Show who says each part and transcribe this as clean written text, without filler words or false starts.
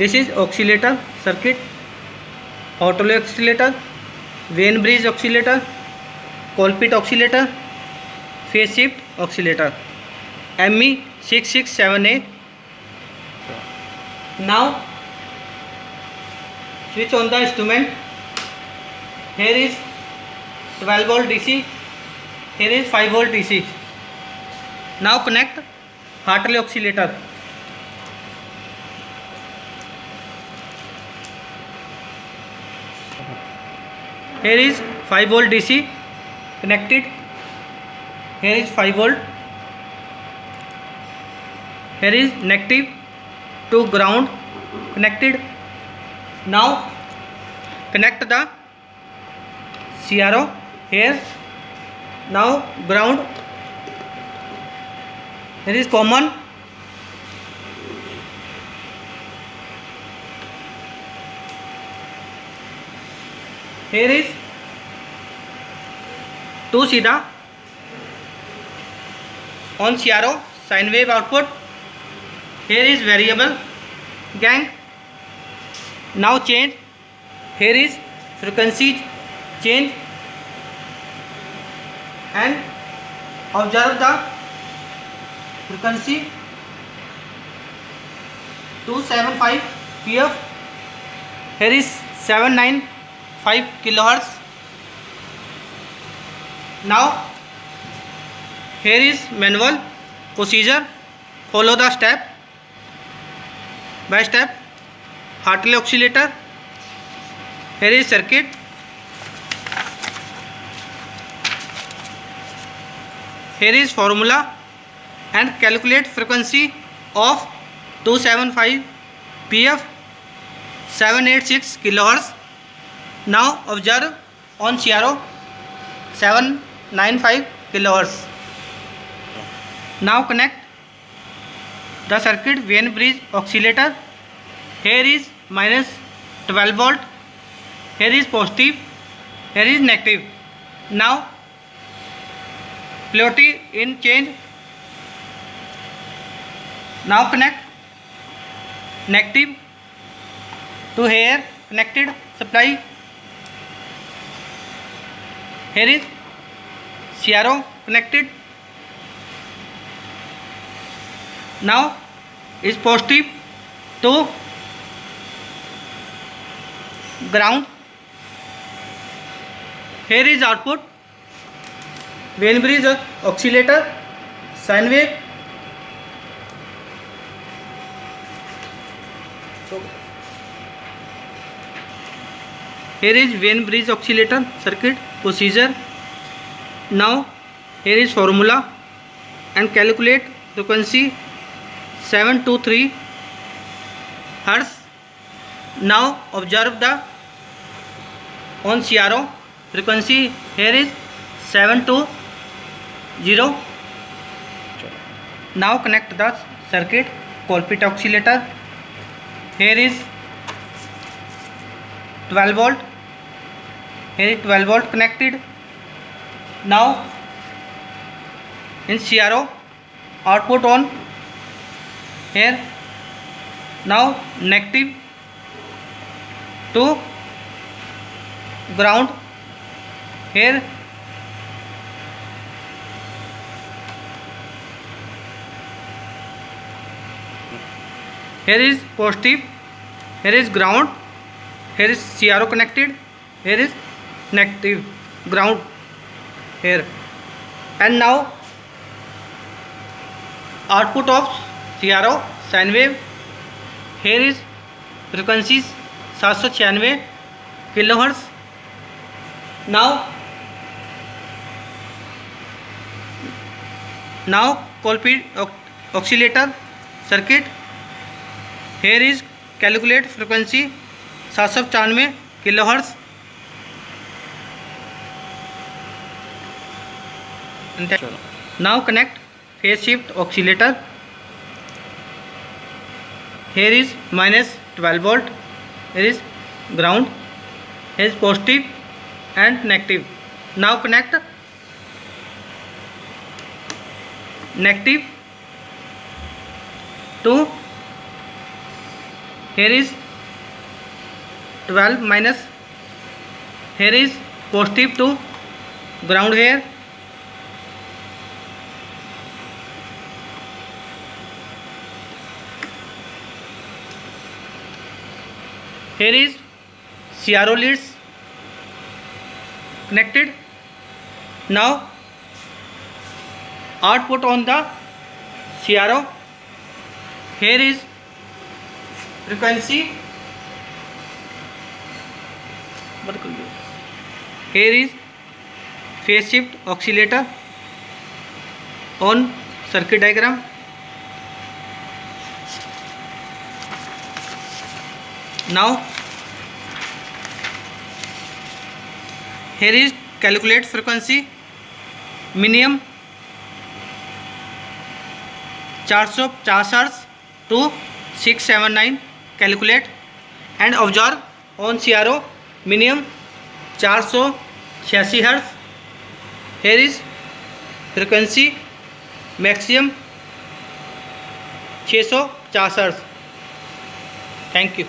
Speaker 1: This is oscillator circuit, Hartley oscillator, Wein-Bridge oscillator, Colpitts oscillator, phase shift oscillator, ME667A. Now switch on the instrument. Here is 12 volt DC, here is 5 volt DC. Now connect Hartley oscillator. Here is 5 volt DC connected. Here is 5 volt. Here is negative to ground connected. Now connect the CRO here. Now ground. Here is common. Here is 2 सीधा on CRO sine wave output. Here is variable gang. Now change. Here is frequency change and observe the frequency 275 pf. Here is 795 kilohertz. Now here is manual procedure. Follow the step by step. Hartley oscillator. Here is circuit. Here is formula and calculate frequency of 275 pf 786 kilohertz. Now observe on CRO 795 kilohertz. Now connect the circuit Wein-Bridge oscillator. Here is minus 12 volt. Here is positive. Here is negative. Now polarity in change. Now connect negative to here connected supply. Here is CRO connected. Now is positive to ground. Here is output Wein-Bridge oscillator sine wave. Here is Wein-Bridge oscillator circuit procedure. Now here is formula and calculate frequency 723 hertz. Now observe the on CRO frequency. Here is 720. Now connect the circuit Colpitts oscillator. Here is 12 volt. Here is 12 volt connected. Now in CRO output on here. Now negative to ground. Here is positive. Here is ground. Here is CRO connected. Here is negative ground here. And now output of CRO sine wave. Here is frequencies 796 kilohertz. Now Colpitts oscillator circuit. Here is calculate frequency 796 kilohertz. Now connect phase shift oscillator. Here is minus 12 volt. Here is ground. Here is positive and negative. Now connect negative to here is 12 minus, here is positive to ground here, here is CRO leads connected. Now output on the CRO, here is frequency, here is phase shift oscillator on circuit diagram. Now here is calculate frequency minimum 450 Hz to 679 calculate, and observe on CRO minimum 486 Hz. Here is frequency maximum 650 Hz. Thank you.